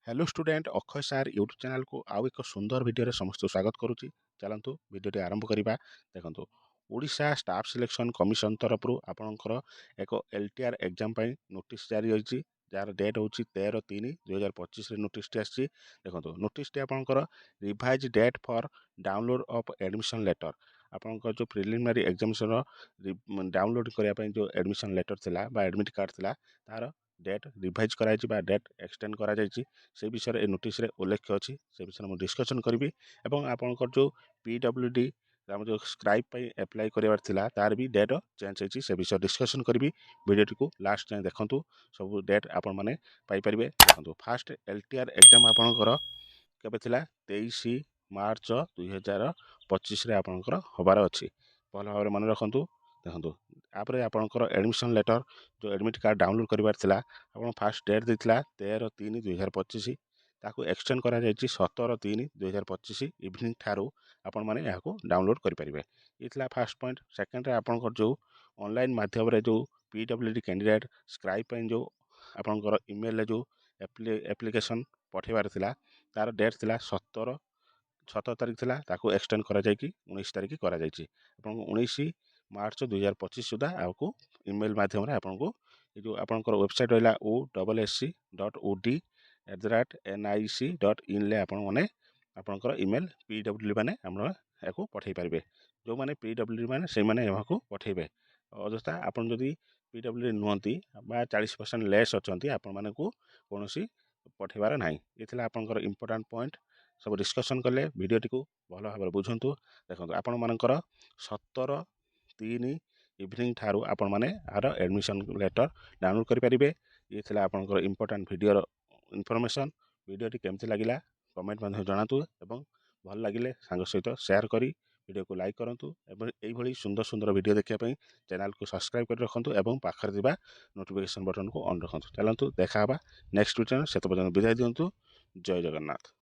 Hello student Akshay सार YouTube channel को आउ एक सुंदर वीडियो समस्त स्वागत करुच्ची। चलतु वीडियो आरंभ करवा। देखो ओडिशा स्टाफ सिलेक्शन कमिशन तरफ आपणकर एक एलटीआर एग्जाम नोटिस जारी होती जार डेट हूँ 13/3/2025 नोटिस आसी। देखो नोटिस आपणकर revise date for download of admission letter आपंकर जो प्रिलिमिनरी एग्जामिनेशन डाउनलोड करने जो एडमिशन लेटर थिला बा एडमिट कार्ड थिला तार डेट रिवाइज कराई डेट एक्सटेंड करा से विषय ए नोटिस उल्लेख अच्छी से विषय मुझे डिस्कसन करी और आपंकर जो PWD जो स्क्राइब एप्लाई करार थिला तार भी डेट चेंज होती से विषय डिस्कसन करी। वीडियो को लास्ट जाए देखूँ सब डेट आपण मैंने पाइपर। देखो फास्ट LTR एग्जाम आपणकर केबे थिला 23 मार्च 2025 आपणकर हबार अच्छी भल भाव मन रखु। देखो आपरे आपणकर एडमिशन लेटर जो एडमिट कार्ड डाउनलोड करार थिला आप फास्ट डेट देता 13/3/2025 ताकू एक्सटेंड करा 17/3/2025 इवनिंग ठारू आपण मैंने यहाँ डाउनलोड करेंगे। ये फास्ट पॉइंट। सेकेंड आपंकर जो ऑनलाइन माध्यम जो PWD कैंडिडेट स्क्राइब जो आपंकर ईमेल जो एप्लिकेशन पठेबार थिला तार डेट थिला 17 तारीख थिला ताकू एक्सटेंड करा 19 तारीख करा 19 मार्च 2025 सुधा आपको ईमेल माध्यम आपको जो आपंकर वेबसाइट रहा osc.od@nic.in मैंने आपंकर ईमेल PWD मैंने आपको पठे पारे। जो मैंने PWD मैंने से मैंने यहाँ पठेबे अजस्था आपन जदि PWD नुहति 40% लेस अच्छा आपण माने को कौन पठेबार ना। ये आपंकर इम्पोर्टाट पॉइंट सब डिस्कसन कले वीडियो को भल भाव बुझंतु। देखो आपण मानकर 17/3 इवनिंग ठारू आपण माने आर एडमिशन लेटर डाउनलोड करेंगे। ये थिला आपंकर इम्पोर्टाट वीडियो इनफॉरमेशन। वीडियो केमती लगिला कमेंट में जनातु एवं भल लगिले सांग सहित शेयर करी वीडियो को लाइक करूँ और यही सुंदर सुंदर वीडियो देखापी चैनल को सब्सक्राइब कर रखुँ और पाखर दिबा नोटिफिकेशन बटन को ऑन रखुँ। चलतु देखा नेक्स्ट वीडियो से पर्यटन विदाय दिंतु। जय जगन्नाथ।